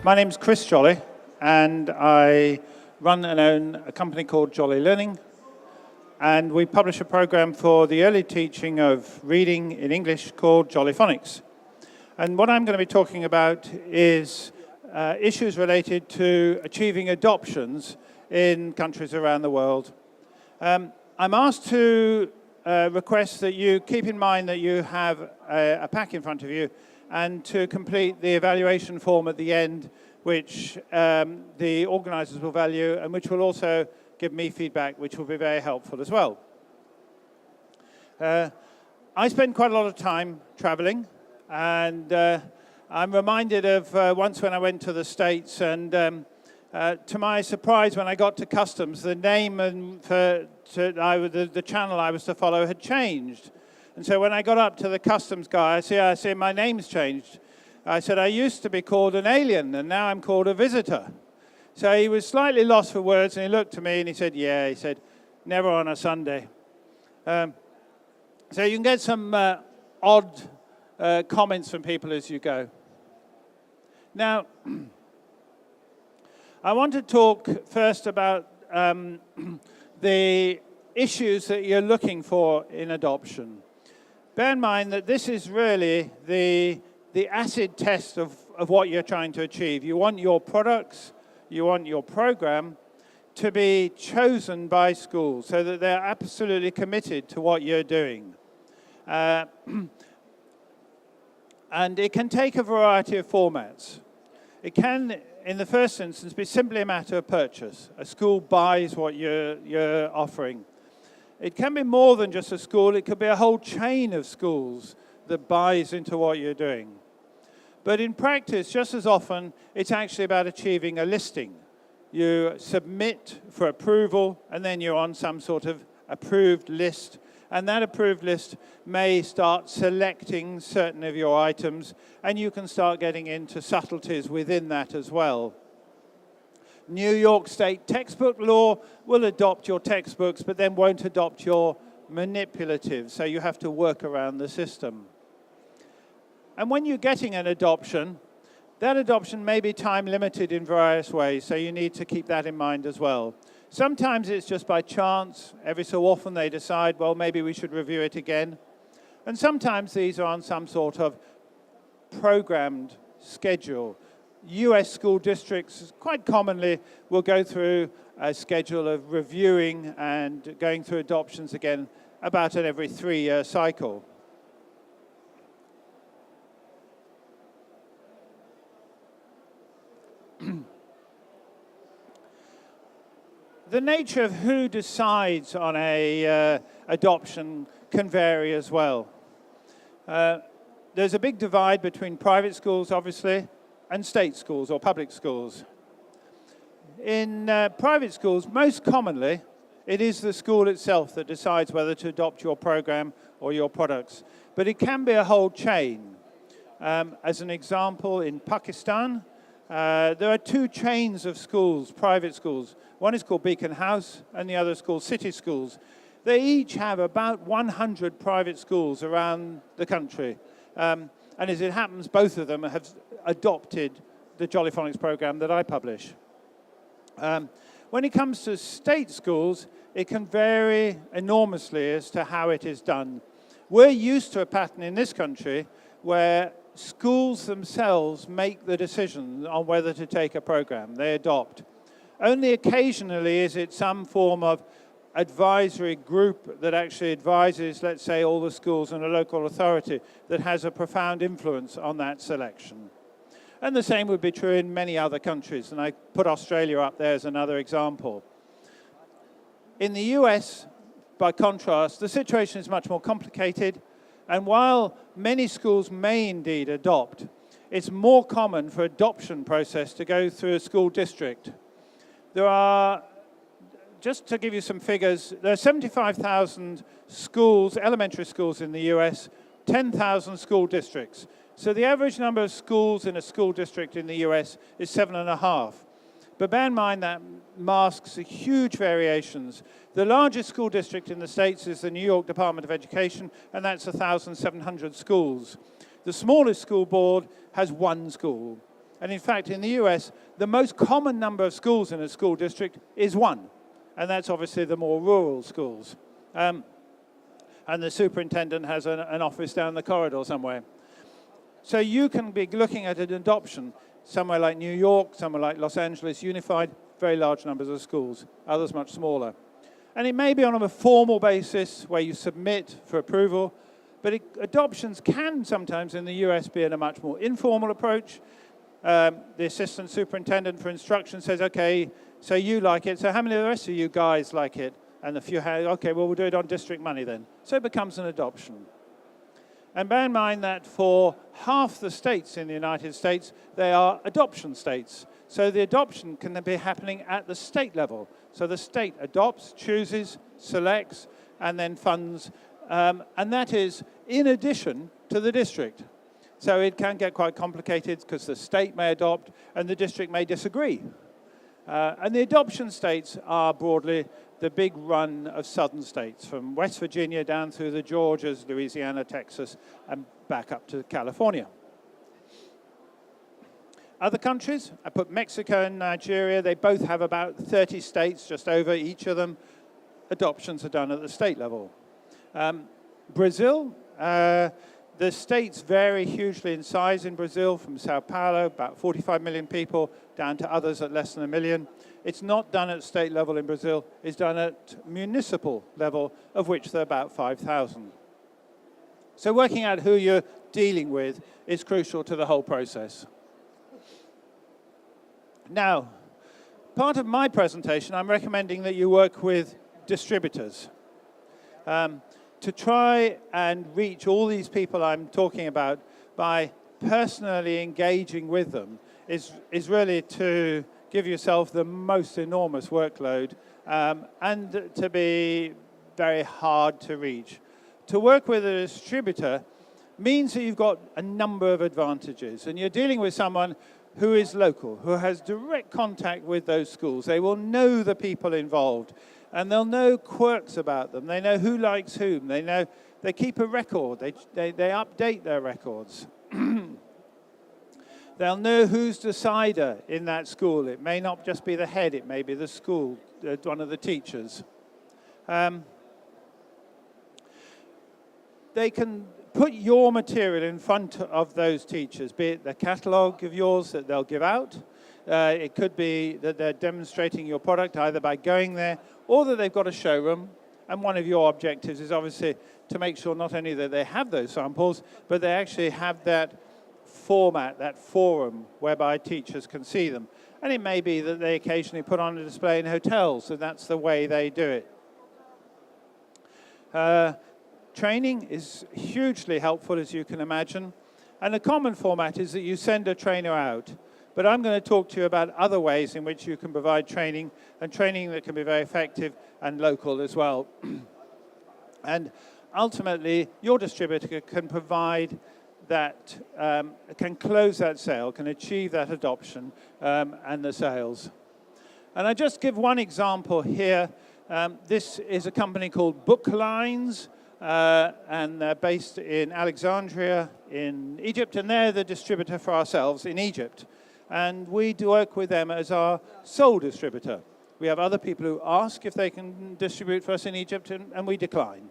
My name's Chris Jolly, and I run and own a company called Jolly Learning, and we publish a program for the early teaching of reading in English called Jolly Phonics. And what I'm going to be talking about is issues related to achieving adoptions in countries around the world. I'm asked to request that you keep in mind that you have a pack in front of you and to complete the evaluation form at the end, which the organisers will value and which will also give me feedback, which will be very helpful as well. I spend quite a lot of time travelling, and I'm reminded of once when I went to the States, and to my surprise, when I got to customs, the name and the channel I was to follow had changed. And so when I got up to the customs guy, I said, my name's changed. I said, I used to be called an alien, and now I'm called a visitor. So he was slightly lost for words, and he looked at me and he said, yeah, he said, never on a Sunday. So you can get some odd comments from people as you go. Now, I want to talk first about the issues that you're looking for in adoption. Bear in mind that this is really the acid test of what you're trying to achieve. You want your products, you want your program to be chosen by schools so that they're absolutely committed to what you're doing. And it can take a variety of formats. It can, in the first instance, be simply a matter of purchase. A school buys what you're offering. It can be more than just a school. It could be a whole chain of schools that buys into what you're doing. But in practice, just as often, it's actually about achieving a listing. You submit for approval, and then you're on some sort of approved list. And that approved list may start selecting certain of your items, and you can start getting into subtleties within that as well. New York State textbook law will adopt your textbooks, but then won't adopt your manipulatives, so you have to work around the system. And when you're getting an adoption, that adoption may be time limited in various ways, so you need to keep that in mind as well. Sometimes it's just by chance. Every so often they decide, well, maybe we should review it again. And sometimes these are on some sort of programmed schedule. US school districts quite commonly will go through a schedule of reviewing and going through adoptions again about an every 3-year cycle. The nature of who decides on a adoption can vary as well. There's a big divide between private schools, obviously, and state schools or public schools. In private schools, most commonly, it is the school itself that decides whether to adopt your program or your products. But it can be a whole chain. As an example, in Pakistan, there are 2 chains of schools, private schools. One is called Beacon House, and the other is called City Schools. They each have about 100 private schools around the country. And as it happens, both of them have adopted the Jolly Phonics program that I publish. When it comes to state schools, it can vary enormously as to how it is done. We're used to a pattern in this country where schools themselves make the decision on whether to take a program. They adopt. Only occasionally is it some form of advisory group that actually advises, let's say, all the schools and a local authority that has a profound influence on that selection. And the same would be true in many other countries, and I put Australia up there as another example. In the US, by contrast, the situation is much more complicated, and while many schools may indeed adopt, it's more common for adoption process to go through a school district. There are, just to give you some figures, there are 75,000 schools, elementary schools in the US, 10,000 school districts. So the average number of schools in a school district in the US is 7.5. But bear in mind that masks huge variations. The largest school district in the States is the New York Department of Education, and that's 1,700 schools. The smallest school board has 1 school. And in fact, in the US, the most common number of schools in a school district is 1. And that's obviously the more rural schools. And the superintendent has an office down the corridor somewhere. So you can be looking at an adoption somewhere like New York, somewhere like Los Angeles, unified, very large numbers of schools, others much smaller. And it may be on a formal basis where you submit for approval, but adoptions can sometimes in the US be in a much more informal approach. The assistant superintendent for instruction says, okay, so you like it, so how many of the rest of you guys like it? And if you have, okay, well, we'll do it on district money then. So it becomes an adoption. And bear in mind that for half the states in the United States, they are adoption states. So the adoption can be happening at the state level. So the state adopts, chooses, selects, and then funds. And that is in addition to the district. So it can get quite complicated because the state may adopt and the district may disagree. And the adoption states are broadly the big run of southern states, from West Virginia down through the Georgias, Louisiana, Texas, and back up to California. Other countries, I put Mexico and Nigeria, they both have about 30 states, just over each of them. Adoptions are done at the state level. Brazil, the states vary hugely in size in Brazil, from Sao Paulo, about 45 million people, down to others at less than 1 million. It's not done at state level in Brazil. It's done at municipal level, of which there are about 5,000. So working out who you're dealing with is crucial to the whole process. Now, part of my presentation, I'm recommending that you work with distributors. To try and reach all these people I'm talking about by personally engaging with them is really to give yourself the most enormous workload and to be very hard to reach. To work with a distributor means that you've got a number of advantages, and you're dealing with someone who is local, who has direct contact with those schools. They will know the people involved, and they'll know quirks about them. They know who likes whom. They know they keep a record. They update their records. They'll know who's decider in that school. It may not just be the head. It may be the school, one of the teachers. They can put your material in front of those teachers, be it the catalogue of yours that they'll give out. It could be that they're demonstrating your product either by going there or that they've got a showroom. And one of your objectives is obviously to make sure not only that they have those samples, but they actually have that format, that forum, whereby teachers can see them. And it may be that they occasionally put on a display in hotels, so that's the way they do it. Training is hugely helpful, as you can imagine. And a common format is that you send a trainer out. But I'm going to talk to you about other ways in which you can provide training, and training that can be very effective and local as well. And ultimately, your distributor can provide that, can close that sale, can achieve that adoption and the sales. And I just give one example here. This is a company called Booklines, and they're based in Alexandria in Egypt, and they're the distributor for ourselves in Egypt. And we do work with them as our sole distributor. We have other people who ask if they can distribute for us in Egypt, and we decline.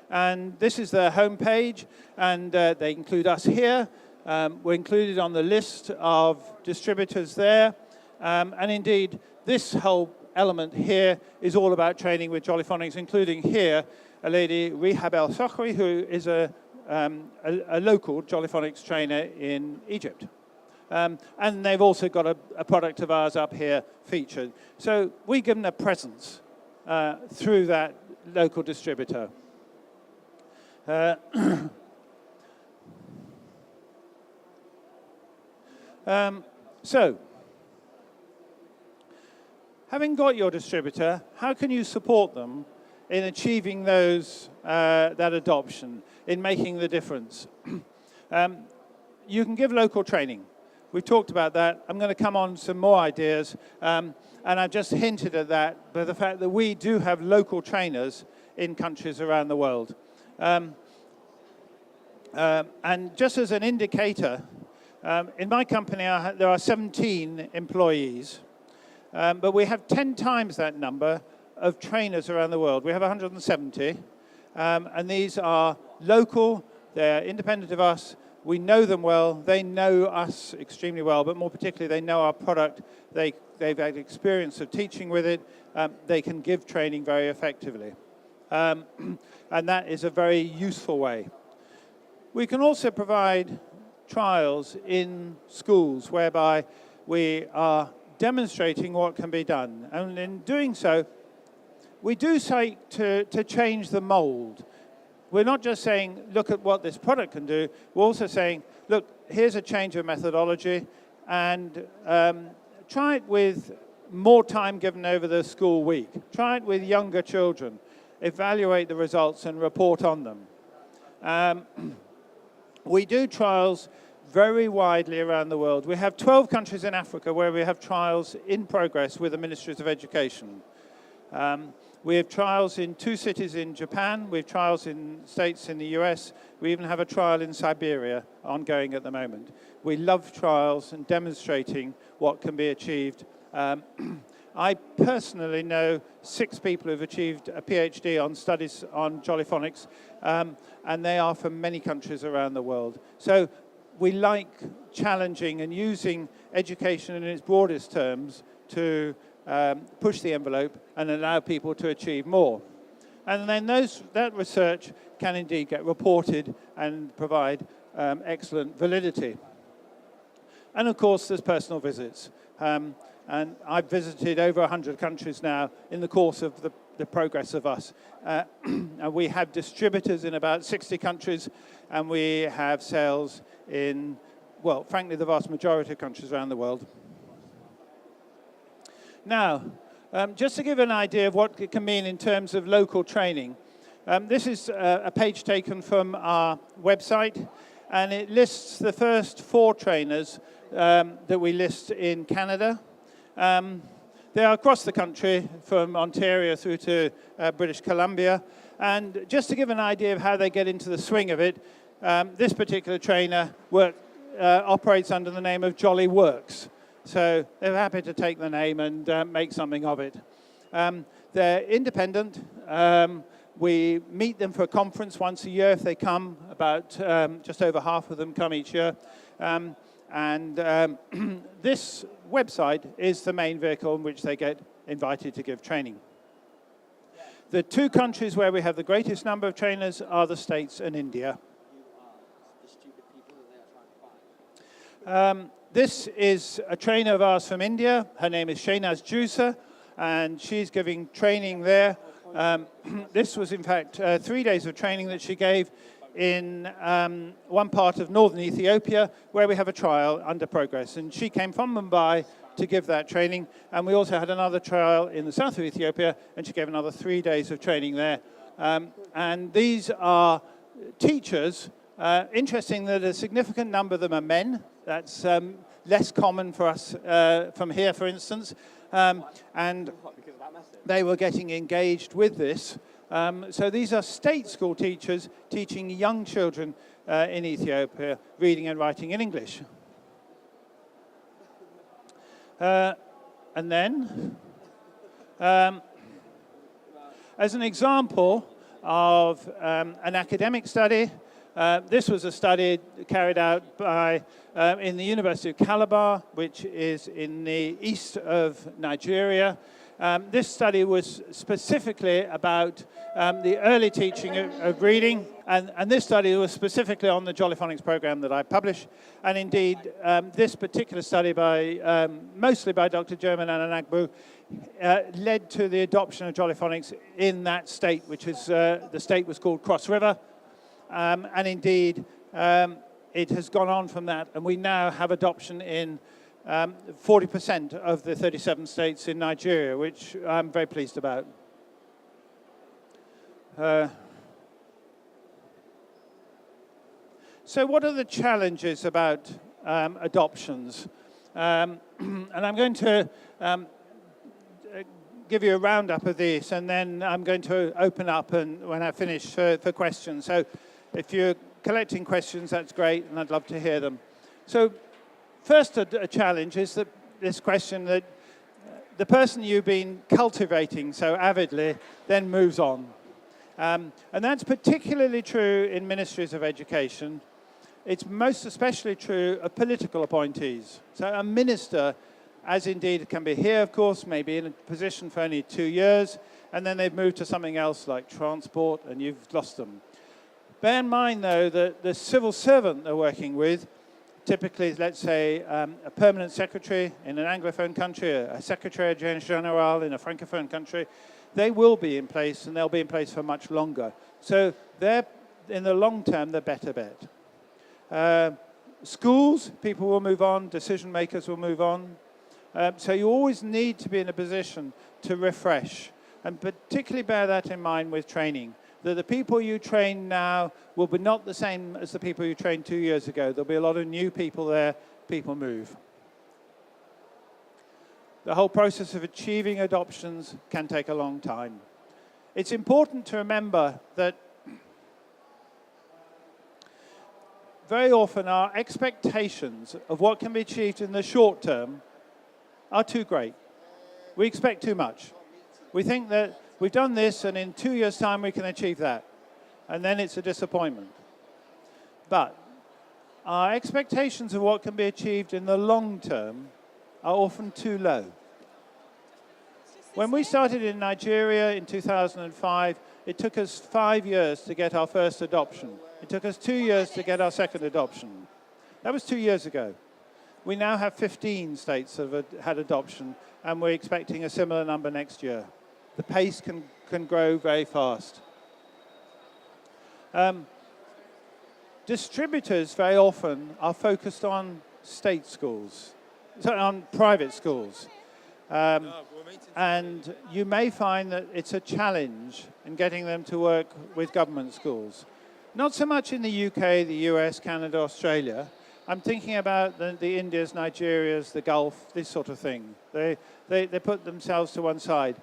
And this is their homepage, and they include us here. We're included on the list of distributors there. And indeed, this whole element here is all about training with Jollyphonics, including here a lady, Rihab El Sokhri, who is a local Jollyphonics trainer in Egypt. And they've also got a product of ours up here featured. So we give them a presence through that local distributor. So, having got your distributor, how can you support them in achieving those, that adoption, in making the difference? You can give local training. We've talked about that. I'm going to come on some more ideas, and I've just hinted at that, by the fact that we do have local trainers in countries around the world. And just as an indicator, In my company, there are 17 employees, but we have 10 times that number of trainers around the world. We have 170, and these are local, they're independent of us, we know them well, they know us extremely well, but more particularly they know our product, they've had experience of teaching with it, they can give training very effectively. And that is a very useful way. We can also provide trials in schools whereby we are demonstrating what can be done. And in doing so, we do seek to change the mold. We're not just saying, look at what this product can do. We're also saying, look, here's a change of methodology, and try it with more time given over the school week. Try it with younger children. Evaluate the results and report on them. We do trials very widely around the world. We have 12 countries in Africa where we have trials in progress with the Ministries of Education. We have trials in 2 cities in Japan. We have trials in states in the US. We even have a trial in Siberia ongoing at the moment. We love trials and demonstrating what can be achieved. I personally know 6 people who've achieved a PhD on studies on Jollyphonics, and they are from many countries around the world. So we like challenging and using education in its broadest terms to push the envelope and allow people to achieve more. And then that research can indeed get reported and provide excellent validity. And of course, there's personal visits. And I've visited over 100 countries now in the course of the progress of us. And we have distributors in about 60 countries, and we have sales in, well, frankly, the vast majority of countries around the world. Now, just to give an idea of what it can mean in terms of local training, this is a page taken from our website, and it lists the first 4 trainers that we list in Canada. They are across the country, from Ontario through to British Columbia. And just to give an idea of how they get into the swing of it, this particular trainer operates under the name of Jolly Works. So they're happy to take the name and make something of it. They're independent. We meet them for a conference once a year if they come. About just over half of them come each year. This website is the main vehicle in which they get invited to give training. The 2 countries where we have the greatest number of trainers are the States and India. This is a trainer of ours from India. Her name is Shahnaz Jusa, and she's giving training there. This was, in fact, 3 days of training that she gave in one part of northern Ethiopia, where we have a trial under progress. And she came from Mumbai to give that training. And we also had another trial in the south of Ethiopia, and she gave another 3 days of training there. And these are teachers. Interesting that a significant number of them are men. That's less common for us from here, for instance. And they were getting engaged with this. So these are state school teachers teaching young children in Ethiopia reading and writing in English. And then, as an example of an academic study, this was a study carried out by in the University of Calabar, which is in the east of Nigeria. This study was specifically about the early teaching of reading, and this study was specifically on the Jollyphonics program that I publish. And indeed, this particular study, mostly by Dr. German Ananagbu, led to the adoption of Jollyphonics in that state, which is the state was called Cross River. And indeed, it has gone on from that, and we now have adoption in 40% of the 37 states in Nigeria, which I'm very pleased about. So what are the challenges about adoptions? And I'm going to give you a roundup of this, and then I'm going to open up and when I finish for questions. So if you're collecting questions, that's great, and I'd love to hear them. So First, a challenge is that this question that the person you've been cultivating so avidly then moves on. And that's particularly true in ministries of education. It's most especially true of political appointees. So a minister, as indeed can be here, of course, may be in a position for only 2 years, and then they've moved to something else like transport, and you've lost them. Bear in mind, though, that the civil servant they're working with, typically, let's say, a permanent secretary in an Anglophone country, a secretary general in a Francophone country, they will be in place, and they'll be in place for much longer. So they're, in the long term, the better bet. Schools, people will move on, decision makers will move on. So you always need to be in a position to refresh, and particularly bear that in mind with training, that the people you train now will be not the same as the people you trained 2 years ago. There'll be a lot of new people there, people move. The whole process of achieving adoptions can take a long time. It's important to remember that very often our expectations of what can be achieved in the short term are too great. We expect too much. We think that we've done this and in 2 years' time we can achieve that. And then it's a disappointment. But our expectations of what can be achieved in the long term are often too low. When we started in Nigeria in 2005, it took us 5 years to get our first adoption. It took us 2 years to get our second adoption. That was 2 years ago. We now have 15 states that have had adoption, and we're expecting a similar number next year. The pace can grow very fast. Distributors very often are focused on state schools, on private schools. And you may find that it's a challenge in getting them to work with government schools. Not so much in the UK, the US, Canada, Australia. I'm thinking about the Indias, Nigerias, the Gulf, this sort of thing. They put themselves to one side.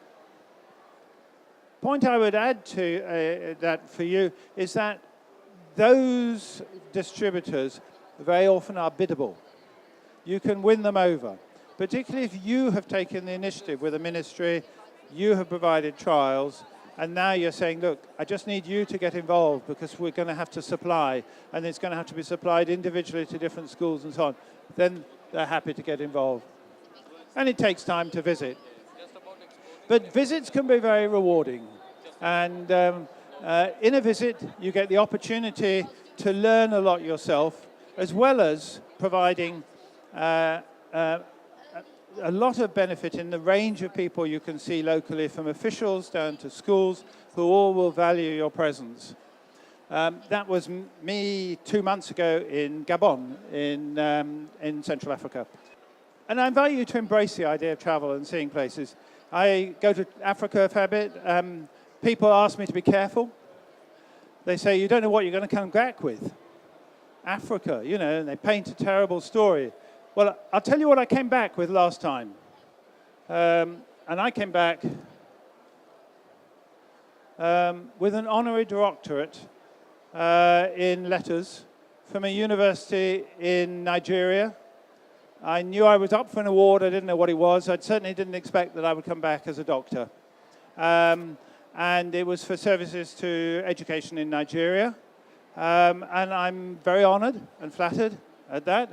Point I would add to that for you is that those distributors very often are biddable. You can win them over, particularly if you have taken the initiative with a ministry, you have provided trials, and now you're saying, look, I just need you to get involved because we're going to have to supply, and it's going to have to be supplied individually to different schools and so on. Then they're happy to get involved. And it takes time to visit. But visits can be very rewarding. And in a visit, you get the opportunity to learn a lot yourself, as well as providing a lot of benefit in the range of people you can see locally, from officials down to schools, who all will value your presence. That was me 2 months ago in Gabon, in Central Africa. And I invite you to embrace the idea of travel and seeing places. I go to Africa a fair bit. People ask me to be careful. They say, you don't know what you're going to come back with. Africa, you know, and they paint a terrible story. Well, I'll tell you what I came back with last time. And I came back with an honorary doctorate in letters from a university in Nigeria. I knew I was up for an award. I didn't know what it was. I certainly didn't expect that I would come back as a doctor. And it was for services to education in Nigeria. And I'm very honored and flattered at that.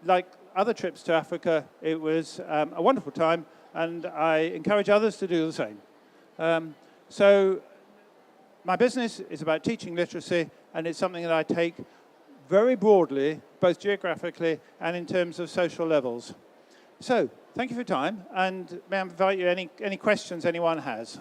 Like other trips to Africa, it was a wonderful time, and I encourage others to do the same. So my business is about teaching literacy, and it's something that I take very broadly, both geographically and in terms of social levels. So, thank you for your time, and may I invite you any questions anyone has.